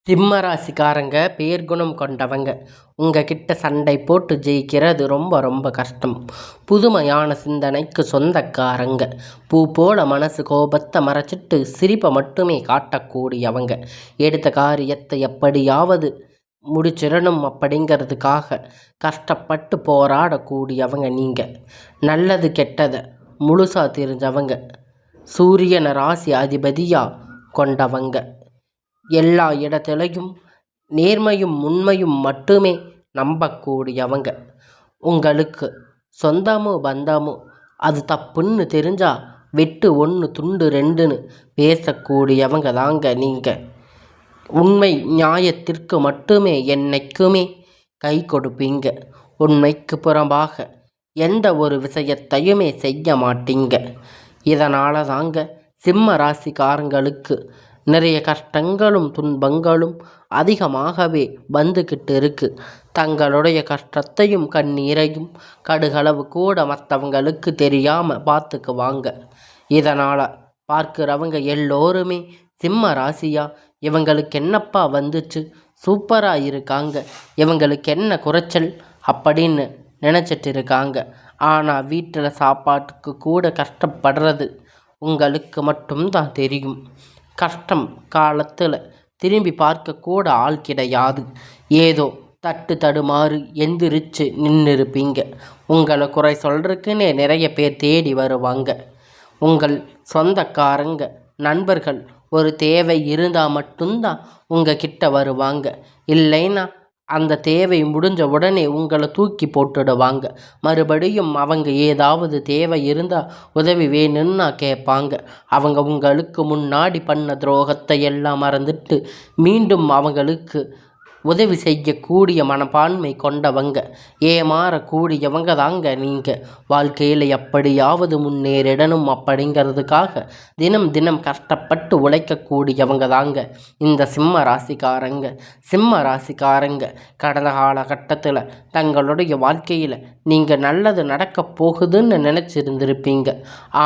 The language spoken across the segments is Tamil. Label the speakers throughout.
Speaker 1: சிம்ம ராசிக்காரங்க பேர்குணம் கொண்டவங்க. உங்ககிட்ட சண்டை போட்டு ஜெயிக்கிறது ரொம்ப ரொம்ப கஷ்டம். புதுமையான சிந்தனைக்கு சொந்தக்காரங்க. பூ போல மனசு கோபத்தை மறைச்சிட்டு சிரிப்பை மட்டுமே காட்டக்கூடியவங்க. எடுத்த காரியத்தை எப்படியாவது முடிச்சிடணும் அப்படிங்கிறதுக்காக கஷ்டப்பட்டு போராடக்கூடியவங்க நீங்கள். நல்லது கெட்டதை முழுசாக தெரிஞ்சவங்க. சூரியனை ராசி அதிபதியாக கொண்டவங்க. எல்லா இடத்துலையும் நேர்மையும் உண்மையும் மட்டுமே நம்பக்கூடியவங்க. உங்களுக்கு சொந்தமோ பந்தமோ அது தப்புன்னு தெரிஞ்சா வெட்டு 1 துண்டு 2ன்னு பேசக்கூடியவங்க தாங்க நீங்கள். உண்மை நியாயத்திற்கு மட்டுமே என்னைக்குமே கை கொடுப்பீங்க. உண்மைக்கு புறம்பாக எந்த ஒரு விஷயத்தையுமே செய்ய மாட்டீங்க. இதனால தாங்க சிம்ம ராசிக்காரங்களுக்கு நிறைய கஷ்டங்களும் துன்பங்களும் அதிகமாகவே வந்துக்கிட்டு இருக்கு. தங்களுடைய கஷ்டத்தையும் கண்ணீரையும் கடுகளவு கூட மற்றவங்களுக்கு தெரியாமல் பார்த்துக்குவாங்க. இதனால் பார்க்குறவங்க எல்லோருமே சிம்ம ராசியா இவங்களுக்கு என்னப்பா வந்துச்சு, சூப்பராக இருக்காங்க, இவங்களுக்கு என்ன குறைச்சல் அப்படின்னு நினச்சிட்டு இருக்காங்க. ஆனால் வீட்டில் சாப்பாட்டுக்கு கூட கஷ்டப்படுறது உங்களுக்கு மட்டும்தான் தெரியும். கஷ்டம் காலத்தில் திரும்பி பார்க்கக்கூட ஆள் கிடையாது. ஏதோ தட்டு தடுமாறு எந்திரிச்சு நின்றுருப்பீங்க. உங்களை குறை சொல்கிறதுக்குன்னே நிறைய பேர் தேடி வருவாங்க. உங்கள் சொந்தக்காரங்க நண்பர்கள் ஒரு தேவை இருந்தால் மட்டும்தான் உங்கள் கிட்ட வருவாங்க. இல்லைன்னா அந்த தேவை முடிஞ்ச உடனே உங்களை தூக்கி போட்டுடுவாங்க. மறுபடியும் அவங்க ஏதாவது தேவை இருந்தால் உதவி வேணும்னா கேட்பாங்க. அவங்க உங்களுக்கு முன்னாடி பண்ண துரோகத்தை எல்லாம் மறந்துட்டு மீண்டும் அவங்களுக்கு உதவி செய்யக்கூடிய மனப்பான்மை கொண்டவங்க. ஏமாறக்கூடியவங்க தாங்க நீங்கள். வாழ்க்கையில் எப்படியாவது முன்னேறிடணும் அப்படிங்கிறதுக்காக தினம் தினம் கஷ்டப்பட்டு உழைக்கக்கூடியவங்க தாங்க இந்த சிம்ம ராசிக்காரங்க. சிம்ம ராசிக்காரங்க கடந்த காலகட்டத்தில் தங்களுடைய வாழ்க்கையில் நீங்கள் நல்லது நடக்க போகுதுன்னு நினச்சிருந்துருப்பீங்க.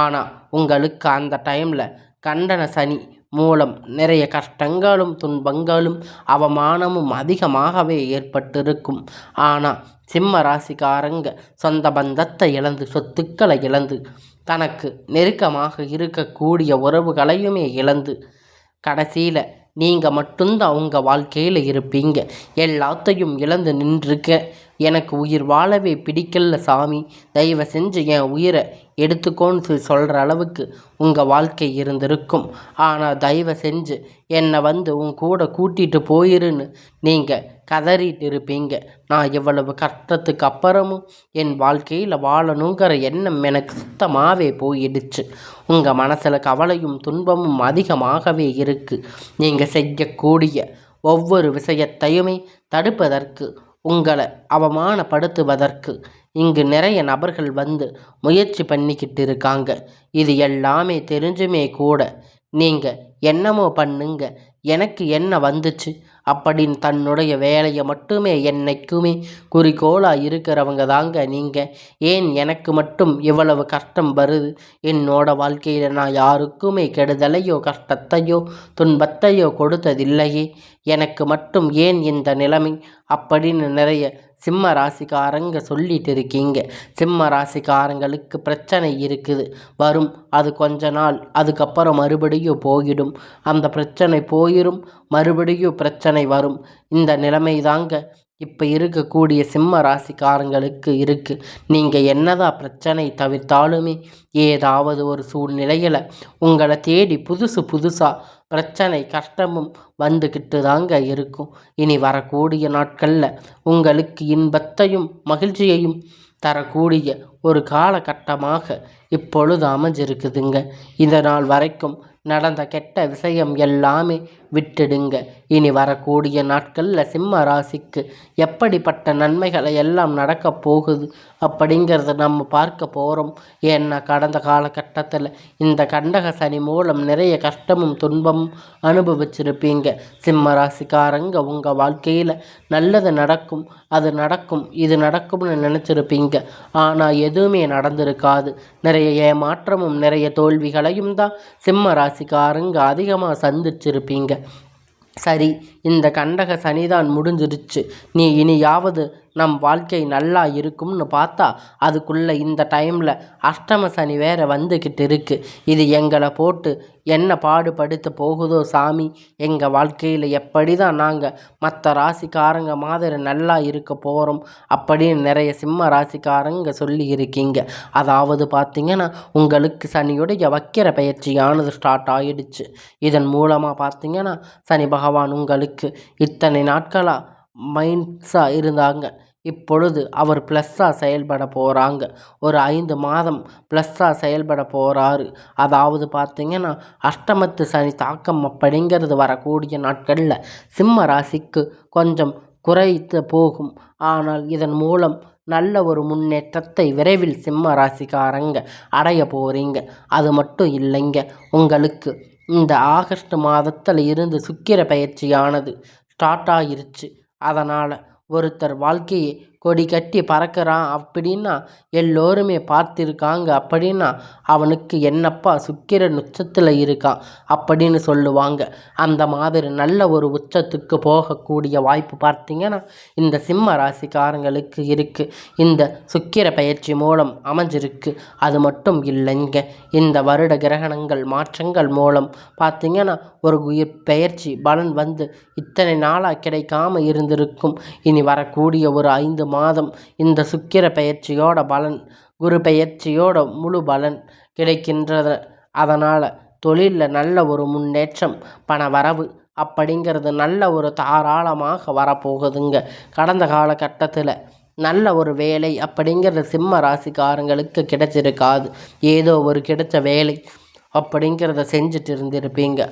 Speaker 1: ஆனால் உங்களுக்கு அந்த டைமில் கண்டன சனி மூலம் நிறைய கஷ்டங்களும் துன்பங்களும் அவமானமும் அதிகமாகவே ஏற்பட்டிருக்கும். ஆனால் சிம்ம ராசிக்காரங்க சொந்த பந்தத்தை இழந்து சொத்துக்களை இழந்து தனக்கு நெருக்கமாக இருக்கக்கூடிய உறவுகளையுமே இழந்து கடைசியில் நீங்கள் மட்டும்தான் உங்கள் வாழ்க்கையில் இருப்பீங்க. எல்லாத்தையும் இழந்து நின்றுருக்க எனக்கு உயிர் வாழவே பிடிக்கல சாமி, தயவு செஞ்சு என் உயிரை எடுத்துக்கோன்னு சொல்கிற அளவுக்கு உங்கள் வாழ்க்கை இருந்திருக்கும். ஆனால் தயவு செஞ்சு என்னை உன் கூட கூட்டிகிட்டு போயிருன்னு நீங்கள் கதறிட்டு இருப்பீங்க. நான் இவ்வளவு கஷ்டத்துக்கு அப்புறமும் என் வாழ்க்கையில் வாழணுங்கிற எண்ணம் எனக்கு சுத்தமாகவே போயிடுச்சு. உங்கள் மனசில் கவலையும் துன்பமும் அதிகமாகவே இருக்குது. நீங்கள் செய்யக்கூடிய ஒவ்வொரு விஷயத்தையுமே தடுப்பதற்கு, உங்களை அவமானப்படுத்துவதற்கு இங்கு நிறைய நபர்கள் முயற்சி பண்ணிக்கிட்டு இருக்காங்க. இது எல்லாமே தெரிஞ்சுமே கூட நீங்கள் என்னமோ பண்ணுங்க, எனக்கு என்ன வந்துச்சு அப்படின்னு தன்னுடைய வேலையை மட்டுமே என்னைக்குமே குறிக்கோளாக இருக்கிறவங்க தாங்க நீங்கள். ஏன் எனக்கு மட்டும் இவ்வளவு கஷ்டம் வருது, என்னோட வாழ்க்கையில் நான் யாருக்குமே கெடுதலையோ கஷ்டத்தையோ துன்பத்தையோ கொடுத்ததில்லையே, எனக்கு மட்டும் ஏன் இந்த நிலைமை அப்படின்னு நிறைய சிம்ம ராசிக்காரங்க சொல்லிட்டு இருக்கீங்க. சிம்ம ராசிக்காரங்களுக்கு பிரச்சனை இருக்குது, வரும், அது கொஞ்ச நாள், அதுக்கப்புறம் மறுபடியும் போயிடும். அந்த பிரச்சனை போயிடும், மறுபடியும் பிரச்சனை வரும். இந்த நிலைமை தாங்க இப்போ இருக்கக்கூடிய சிம்ம ராசிக்காரங்களுக்கு இருக்குது. நீங்கள் என்னதான் பிரச்சனை தவிர்த்தாலுமே ஏதாவது ஒரு சூழ்நிலையில் உங்களை தேடி புதுசாக பிரச்சனை கஷ்டமும் வந்துக்கிட்டு தாங்க இருக்கும். இனி வரக்கூடிய நாட்களில் உங்களுக்கு இன்பத்தையும் மகிழ்ச்சியையும் தரக்கூடிய ஒரு காலகட்டமாக இப்பொழுது அமைஞ்சிருக்குதுங்க. இதனால் வரைக்கும் நடந்த கெட்ட விஷயம் எல்லாமே விட்டுடுங்க. இனி வரக்கூடிய நாட்களில் சிம்ம ராசிக்கு எப்படிப்பட்ட நன்மைகளை எல்லாம் நடக்க போகுது அப்படிங்கிறத நம்ம பார்க்க போகிறோம். ஏன்னா கடந்த காலகட்டத்தில் இந்த கண்டக சனி மூலம் நிறைய கஷ்டமும் துன்பமும் அனுபவிச்சிருப்பீங்க. சிம்ம ராசிக்காரங்க உங்கள் வாழ்க்கையில் நல்லது நடக்கும், அது நடக்கும், இது நடக்கும்னு நினச்சிருப்பீங்க. ஆனால் எதுவுமே நடந்திருக்காது. நிறைய ஏமாற்றமும் நிறைய தோல்விகளையும் தான் சிம்ம ராசிக்காரங்க அதிகமாக சந்திச்சிருப்பீங்க. சரி, இந்த கண்டக சனிதான் முடிஞ்சிருச்சு. நீ இனியாவது நம் வாழ்க்கை நல்லா இருக்கும்னு பார்த்தா அதுக்குள்ள இந்த டைமில் அஷ்டம சனி வேற வந்துக்கிட்டு இருக்கு. இது எங்களை போட்டு என்ன பாடுபடுத்த போகுதோ சாமி. எங்கள் வாழ்க்கையில் எப்படி தான் நாங்கள் மற்ற ராசிக்காரங்க மாதிரி நல்லா இருக்க போகிறோம் அப்படின்னு நிறைய சிம்ம ராசிக்காரங்க சொல்லி இருக்கீங்க. அதாவது பார்த்தீங்கன்னா உங்களுக்கு சனியுடைய வக்கிர பயிற்சியானது ஸ்டார்ட் ஆகிடுச்சு. இதன் மூலமாக பார்த்தீங்கன்னா சனி பகவான் உங்களுக்கு இத்தனை நாட்களாக மைன்ஸாக இருந்தாங்க. இப்பொழுது அவர் ப்ளஸ்ஸாக செயல்பட போகிறாங்க. ஒரு 5 மாதம் ப்ளஸ்ஸாக செயல்பட போகிறாரு. அதாவது பார்த்திங்கன்னா அஷ்டமத்து சனி தாக்கம் அப்படிங்கிறது வரக்கூடிய நாட்களில் சிம்ம ராசிக்கு கொஞ்சம் குறைத்து போகும். ஆனால் இதன் மூலம் நல்ல ஒரு முன்னேற்றத்தை விரைவில் சிம்ம ராசிக்காரங்க அடைய போகிறீங்க. அது மட்டும் இல்லைங்க, உங்களுக்கு இந்த ஆகஸ்ட் மாதத்தில் இருந்து சுக்கிர பயிற்சியானது ஸ்டார்ட் ஆகிருச்சு. அதனால் ஒருத்தர் வாழ்க்கையை கொடி கட்டி பறக்கிறான் அப்படின்னா எல்லோருமே பார்த்திருக்காங்க அப்படின்னா அவனுக்கு என்னப்பா சுக்கிரன் உச்சத்தில் இருக்கான் அப்படின்னு சொல்லுவாங்க. அந்த மாதிரி நல்ல ஒரு உச்சத்துக்கு போகக்கூடிய வாய்ப்பு பார்த்திங்கன்னா இந்த சிம்ம ராசிக்காரங்களுக்கு இருக்குது. இந்த சுக்கிர பயிற்சி மூலம் அமைஞ்சிருக்கு. அது மட்டும் இல்லைங்க, இந்த வருட கிரகணங்கள் மாற்றங்கள் மூலம் பார்த்திங்கன்னா ஒரு உயிர் பெயர்ச்சி பலன் வந்து இத்தனை நாளாக கிடைக்காம இருந்திருக்கும். இனி வரக்கூடிய ஒரு 5 மாதம் இந்த சுக்கிர பெயர்ச்சியோட பலன் குரு பெயர்ச்சியோட முழு பலன் கிடைக்கின்றது. அதனால் தொழிலில் நல்ல ஒரு முன்னேற்றம், பண வரவு அப்படிங்கிறது நல்ல ஒரு தாராளமாக வரப்போகுதுங்க. கடந்த காலகட்டத்தில் நல்ல ஒரு வேலை அப்படிங்கிறது சிம்ம ராசிக்காரங்களுக்கு கிடைச்சிருக்காது. ஏதோ ஒரு கிடைச்ச வேலை அப்படிங்கிறத செஞ்சுட்டு இருந்திருப்பீங்க.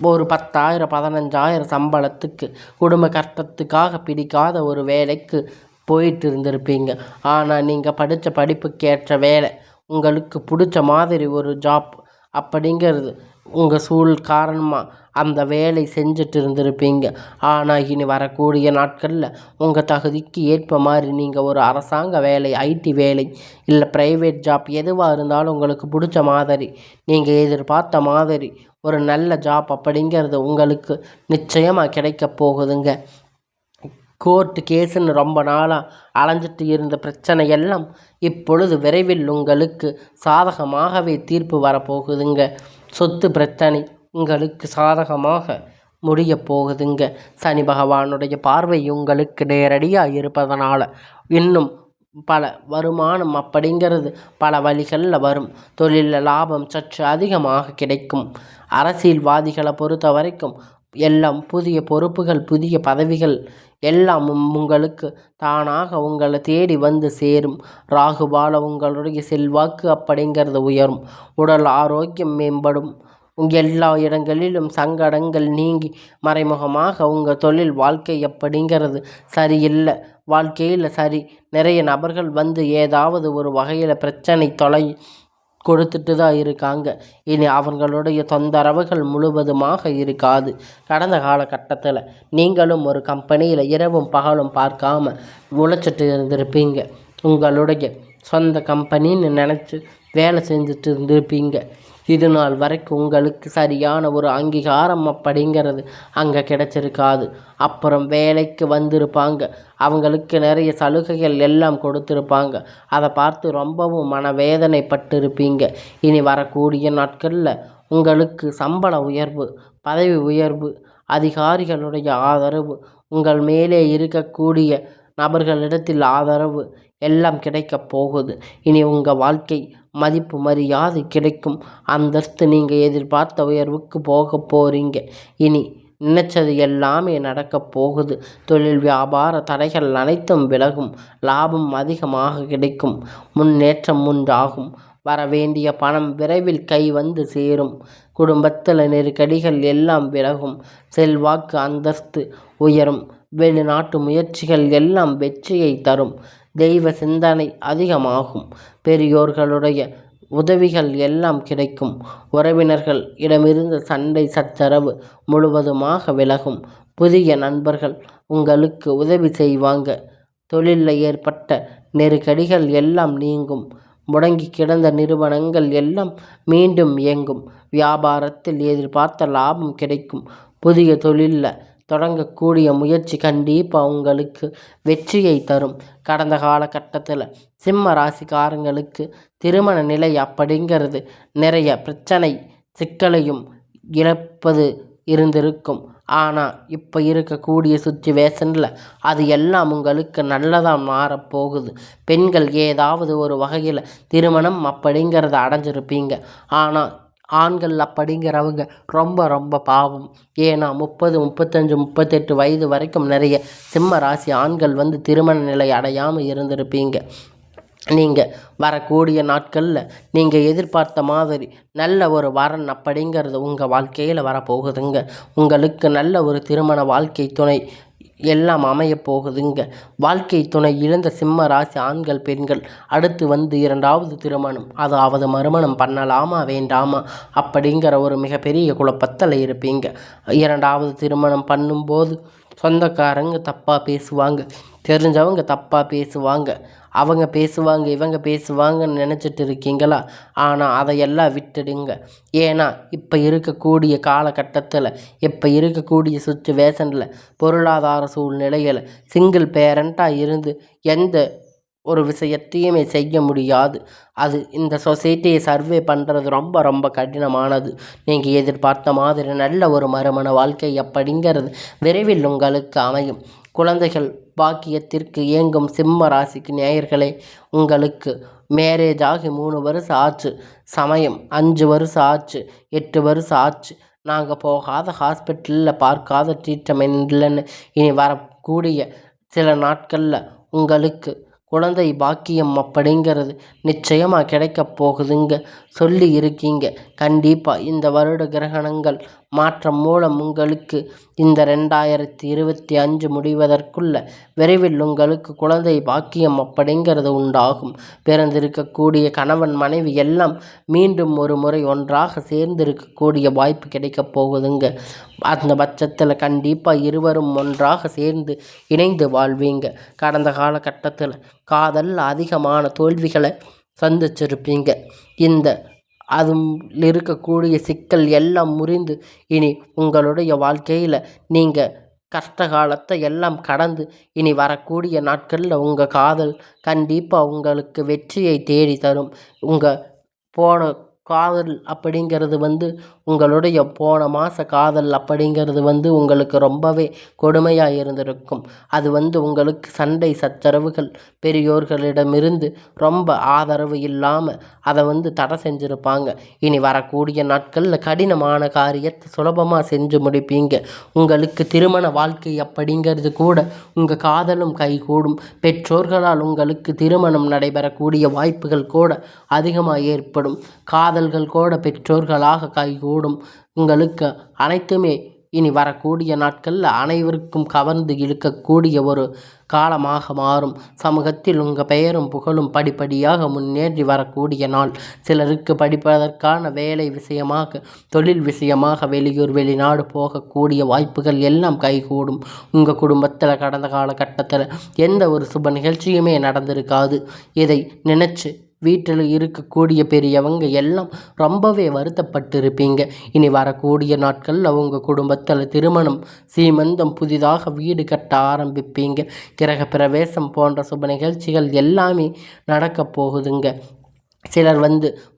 Speaker 1: ஒரு 10,000 15,000 சம்பளத்துக்கு குடும்ப கஷ்டத்துக்காக பிடிக்காத ஒரு வேலைக்கு போயிட்டு இருந்திருப்பீங்க. ஆனால் நீங்கள் படித்த படிப்புக்கேற்ற வேலை, உங்களுக்கு பிடிச்ச மாதிரி ஒரு ஜாப் அப்படிங்கிறது உங்கள் சூழல் காரணமாக அந்த வேலை செஞ்சுட்டு இருந்திருப்பீங்க. ஆனால் இனி வரக்கூடிய நாட்களில் உங்கள் தகுதிக்கு ஏற்ப மாதிரி நீங்கள் ஒரு அரசாங்க வேலை, ஐடி வேலை இல்லை ப்ரைவேட் ஜாப் எதுவாக இருந்தாலும் உங்களுக்கு பிடிச்ச மாதிரி நீங்கள் எதிர்பார்த்த மாதிரி ஒரு நல்ல ஜாப் அப்படிங்கிறது உங்களுக்கு நிச்சயமாக கிடைக்க போகுதுங்க. கோர்ட்டு கேஸுன்னு ரொம்ப நாளாக அலைஞ்சிட்டு இருந்த பிரச்சனை எல்லாம் இப்பொழுது விரைவில் உங்களுக்கு சாதகமாகவே தீர்ப்பு வரப்போகுதுங்க. சொத்து பிரச்சனை உங்களுக்கு சாதகமாக முடிய போகுதுங்க. சனி பகவானுடைய பார்வை உங்களுக்கு நேரடியாக இருப்பதனால இன்னும் பல வருமானம் அப்படிங்கிறது பல வழிகளில் வரும். தொழிலில் லாபம் சற்று அதிகமாக கிடைக்கும். அரசியல்வாதிகளை பொறுத்த வரைக்கும் எல்லாம் புதிய பொறுப்புகள், புதிய பதவிகள் எல்லாம் உங்களுக்கு தானாக உங்களை தேடி வந்து சேரும். ராகுபால உங்களுடைய செல்வாக்கு அப்படிங்கிறது உயரும். உடல் ஆரோக்கியம் மேம்படும். எல்லா இடங்களிலும் சங்கடங்கள் நீங்கி மறைமுகமாக உங்கள் தொழில் வாழ்க்கை அப்படிங்கிறது சரியில்லை, வாழ்க்கையில் சரி நிறைய நபர்கள் வந்து ஏதாவது ஒரு வகையில் பிரச்சனை தொலை கொடுத்துட்டு தான் இருக்காங்க. இனி அவங்களுடைய தொந்தரவுகள் முழுவதுமாக இருக்காது. கடந்த காலகட்டத்தில் நீங்களும் ஒரு கம்பெனியில் இரவும் பகலும் பார்க்காம உழைச்சிட்டு இருந்திருப்பீங்க. உங்களுடைய சொந்த கம்பெனின்னு நினச்சி வேலை செஞ்சுட்டு இருந்திருப்பீங்க. இது நாள் வரைக்கும் உங்களுக்கு சரியான ஒரு அங்கீகாரம் அப்படிங்கிறது அங்கே கிடச்சிருக்காது. அப்புறம் வேலைக்கு வந்திருப்பாங்க, அவங்களுக்கு நிறைய சலுகைகள் எல்லாம் கொடுத்துருப்பாங்க. அதை பார்த்து ரொம்பவும் மனவேதனைப்பட்டிருப்பீங்க. இனி வரக்கூடிய நாட்களில் உங்களுக்கு சம்பள உயர்வு, பதவி உயர்வு, அதிகாரிகளுடைய ஆதரவு, உங்கள் மேலே இருக்கக்கூடிய நபர்களிடத்தில் ஆதரவு எல்லாம் கிடைக்கப் போகுது. இனி உங்கள் வாழ்க்கை மதிப்பு மரியாதை கிடைக்கும். அந்தஸ்து நீங்கள் எதிர்பார்த்த உயர்வுக்கு போக போகிறீங்க. இனி நினைச்சது எல்லாமே நடக்கப் போகுது. தொழில் வியாபார தடைகள் அனைத்தும் விலகும். லாபம் அதிகமாக கிடைக்கும். முன்னேற்றம் உண்டாகும். வரவேண்டிய பணம் விரைவில் கை வந்து சேரும். குடும்பத்தில் நெருக்கடிகள் எல்லாம் விலகும். செல்வாக்கு அந்தஸ்து உயரும். வெளிநாட்டு முயற்சிகள் எல்லாம் வெற்றியை தரும். தெய்வ சிந்தனை அதிகமாகும். பெரியோர்களுடைய உதவிகள் எல்லாம் கிடைக்கும். உறவினர்கள் இடமிருந்து சண்டை சச்சரவு முழுவதுமாக விலகும். புதிய நண்பர்கள் உங்களுக்கு உதவி செய்வாங்க. தொழிலில் ஏற்பட்ட நெருக்கடிகள் எல்லாம் நீங்கும். முடங்கி கிடந்த நிறுவனங்கள் எல்லாம் மீண்டும் இயங்கும். வியாபாரத்தில் எதிர்பார்த்த லாபம் கிடைக்கும். புதிய தொழிலில் தொடங்கக்கூடிய முயற்சி கண்டிப்பாக உங்களுக்கு வெற்றியை தரும். கடந்த காலகட்டத்தில் சிம்ம ராசிக்காரங்களுக்கு திருமண நிலை அப்படிங்கிறது நிறைய பிரச்சனை சிக்கலையும் இழப்பது இருந்திருக்கும். ஆனால் இப்போ இருக்கக்கூடிய சுச்சுவேஷனில் அது எல்லாம் உங்களுக்கு நல்லதாக மாறப்போகுது. பெண்கள் ஏதாவது ஒரு வகையில் திருமணம் அப்படிங்கிறத அடைஞ்சிருப்பீங்க. ஆனால் ஆண்கள் அப்படிங்கிறவங்க ரொம்ப ரொம்ப பாவம். ஏன்னா 30, 35, 38 வயது வரைக்கும் நிறைய சிம்ம ராசி ஆண்கள் திருமண நிலை அடையாமல் இருந்திருப்பீங்க. நீங்கள் வரக்கூடிய நாட்களில் நீங்கள் எதிர்பார்த்த மாதிரி நல்ல ஒரு வரன் அப்படிங்கிறது உங்கள் வாழ்க்கையில் வரப்போகுதுங்க. உங்களுக்கு நல்ல ஒரு திருமண வாழ்க்கை துணை எல்லாம் அமையப் போகுதுங்க. வாழ்க்கை துணை இழந்த சிம்ம ராசி ஆண்கள் பெண்கள் அடுத்து 2வது திருமணம், அதாவது மறுமணம் பண்ணலாமா வேண்டாமா அப்படிங்கிற ஒரு மிகப்பெரிய குழப்பத்தில் இருப்பீங்க. 2வது திருமணம் பண்ணும்போது சொந்தக்காரங்க தப்பாக பேசுவாங்க, தெரிஞ்சவங்க தப்பாக பேசுவாங்க, அவங்க பேசுவாங்க இவங்க பேசுவாங்கன்னு நினச்சிட்டு இருக்கீங்களா? ஆனால் அதையெல்லாம் விட்டுடுங்க. ஏன்னா இப்போ இருக்கக்கூடிய காலகட்டத்தில் இப்போ இருக்கக்கூடிய சுச்சுவேஷனில் பொருளாதார சூழ்நிலையில் சிங்கிள் பேரண்ட்டாக இருந்து எந்த ஒரு விஷயத்தையுமே செய்ய முடியாது. அது இந்த சொசைட்டியை சர்வே பண்ணுறது ரொம்ப ரொம்ப கடினமானது. நீங்கள் எதிர்பார்த்த மாதிரி நல்ல ஒரு மறுமண வாழ்க்கை அப்படிங்கிறது விரைவில் உங்களுக்கு அமையும். குழந்தைகள் பாக்கியத்திற்கு ஏங்கும் சிம்ம ராசிக்கு நேயர்களே, உங்களுக்கு மேரேஜ் ஆகி 3 வருஷம் ஆச்சு, சமயம் 5 வருஷம் ஆச்சு, 8 வருஷம் ஆச்சு, நாங்கள் போகாத ஹாஸ்பிட்டலில் பார்க்காத ட்ரீட்மெண்ட் இல்லைன்னு இனி வரக்கூடிய சில நாட்களில் உங்களுக்கு குழந்தை பாக்கியம் அப்படிங்கிறது நிச்சயமாக கிடைக்கப் போகுதுங்க. சொல்லி இருக்கீங்க. கண்டிப்பாக இந்த வருட கிரகணங்கள் மாற்றம் மூலம் உங்களுக்கு இந்த 2025 முடிவதற்குள்ள விரைவில் உங்களுக்கு குழந்தை பாக்கியம் அப்படிங்கிறது உண்டாகும். பிறந்திருக்கக்கூடிய கணவன் மனைவி எல்லாம் மீண்டும் ஒரு முறை ஒன்றாக சேர்ந்திருக்கக்கூடிய வாய்ப்பு கிடைக்கப் போகுதுங்க. அந்த பட்சத்தில் கண்டிப்பாக இருவரும் ஒன்றாக சேர்ந்து இணைந்து வாழ்வீங்க. கடந்த காலகட்டத்தில் காதலில் அதிகமான தோல்விகளை சந்திச்சிருப்பீங்க. இந்த அதில் இருக்கக்கூடிய சிக்கல் எல்லாம் முறிந்து இனி உங்களுடைய வாழ்க்கையில் நீங்கள் கஷ்ட காலத்தை எல்லாம் கடந்து இனி வரக்கூடிய நாட்களில் உங்கள் காதல் கண்டிப்பாக உங்களுக்கு வெற்றியை தேடி தரும். உங்கள் போன காதல் அப்படிங்கிறது உங்களுடைய போன மாத காதல் அப்படிங்கிறது உங்களுக்கு ரொம்பவே கொடுமையாக இருந்திருக்கும். அது உங்களுக்கு சண்டை சச்சரவுகள் பெரியோர்களிடமிருந்து ரொம்ப ஆதரவு இல்லாமல் அதை தடை செஞ்சுருப்பாங்க. இனி வரக்கூடிய நாட்களில் கடினமான காரியத்தை சுலபமாக செஞ்சு முடிப்பீங்க. உங்களுக்கு திருமண வாழ்க்கை அப்படிங்கிறது கூட உங்கள் காதலும் கைகூடும். பெற்றோர்களால் உங்களுக்கு திருமணம் நடைபெறக்கூடிய வாய்ப்புகள் கூட அதிகமாக ஏற்படும். காதல்கள் கூட பெற்றோர்களாக கைகூடும். உங்களுக்கு அனைத்துமே இனி வரக்கூடிய நாட்களில் அனைவருக்கும் கவர்ந்து இழுக்கக்கூடிய ஒரு காலமாக மாறும். சமூகத்தில் உங்கள் பெயரும் புகழும் படிப்படியாக முன்னேறி வரக்கூடிய நாள். சிலருக்கு படிப்பதற்கான வேலை விஷயமாக தொழில் விஷயமாக வெளியூர் வெளிநாடு போகக்கூடிய வாய்ப்புகள் எல்லாம் கைகூடும். உங்கள் குடும்பத்தில் கடந்த காலகட்டத்தில் எந்த ஒரு சுப நிகழ்ச்சியுமே நடந்திருக்காது. இதை நினச்சி வீட்டில் இருக்கக்கூடிய பெரியவங்க எல்லாம் ரொம்பவே வருத்தப்பட்டிருப்பீங்க. இனி வரக்கூடிய நாட்களில் உங்கள் குடும்பத்தில் திருமணம் சீமந்தம் புதிதாக வீடு கட்ட ஆரம்பிப்பீங்க. கிரக பிரவேசம் போன்ற சுப நிகழ்ச்சிகள் எல்லாமே நடக்கப் போகுதுங்க. சிலர்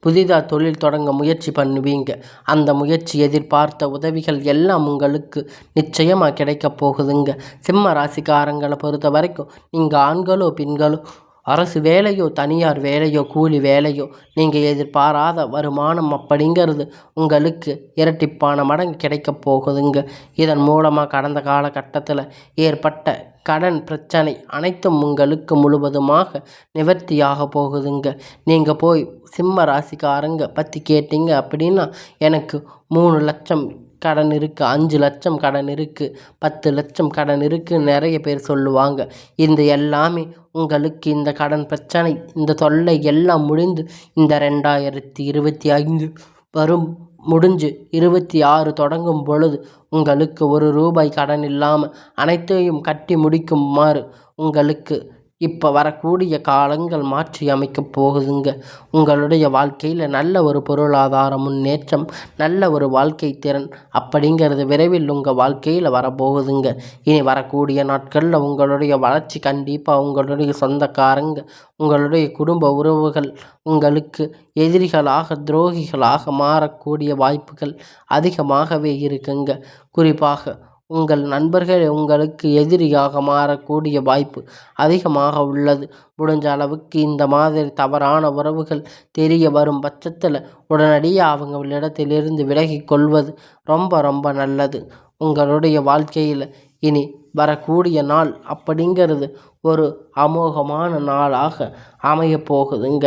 Speaker 1: புதிதாக தொழில் தொடங்க முயற்சி பண்ணுவீங்க. அந்த முயற்சி எதிர்பார்த்த உதவிகள் எல்லாம் உங்களுக்கு நிச்சயமாக கிடைக்கப் போகுதுங்க. சிம்ம ராசிக்காரங்களை பொறுத்த வரைக்கும் நீங்கள் ஆண்களோ பெண்களோ அரசு வேலையோ தனியார் வேலையோ கூலி வேலையோ நீங்கள் எதிர்பாராத வருமானம் அப்படிங்கிறது உங்களுக்கு இரட்டிப்பான மடங்கு கிடைக்கப் போகுதுங்க. இதன் மூலமாக கடந்த காலகட்டத்தில் ஏற்பட்ட கடன் பிரச்சனை அனைத்தும் உங்களுக்கு முழுவதுமாக நிவர்த்தியாக போகுதுங்க. நீங்கள் போய் சிம்ம ராசிக்காரங்க பற்றி கேட்டீங்க அப்படின்னா எனக்கு 3 லட்சம் கடன் இருக்குது, 5 லட்சம் கடன் இருக்குது, 10 லட்சம் கடன் இருக்குன்னு நிறைய பேர் சொல்லுவாங்க. இந்த எல்லாமே உங்களுக்கு இந்த கடன் பிரச்சனை இந்த தொல்லை எல்லாம் முடிந்து இந்த 2025 வரும் முடிஞ்சு 26 தொடங்கும் பொழுது உங்களுக்கு 1 ரூபாய் கடன் இல்லாமல் அனைத்தையும் கட்டி முடிக்குமாறு உங்களுக்கு இப்போ வரக்கூடிய காலங்கள் மாற்றி அமைக்கப் போகுதுங்க. உங்களுடைய வாழ்க்கையில் நல்ல ஒரு பொருளாதார முன்னேற்றம், நல்ல ஒரு வாழ்க்கை திறன் அப்படிங்கிறது விரைவில் உங்கள் வாழ்க்கையில் வரப்போகுதுங்க. இனி வரக்கூடிய நாட்களில் உங்களுடைய வளர்ச்சி கண்டிப்பாக உங்களுடைய சொந்தக்காரங்க, உங்களுடைய குடும்ப உறவுகள் உங்களுக்கு எதிரிகளாக, துரோகிகளாக மாறக்கூடிய வாய்ப்புகள் அதிகமாகவே இருக்குங்க. குறிப்பாக உங்கள் நண்பர்கள் உங்களுக்கு எதிரியாக மாறக்கூடிய வாய்ப்பு அதிகமாக உள்ளது. முடிஞ்ச அளவுக்கு இந்த மாதிரி தவறான உறவுகள் தெரிய வரும் பட்சத்தில் உடனடியாக அவங்களிடத்திலிருந்து விலகிக் கொள்வது ரொம்ப ரொம்ப நல்லது. உங்களுடைய வாழ்க்கையில் இனி வரக்கூடிய நாள் அப்படிங்கிறது ஒரு அமோகமான நாளாக அமையப் போகுதுங்க.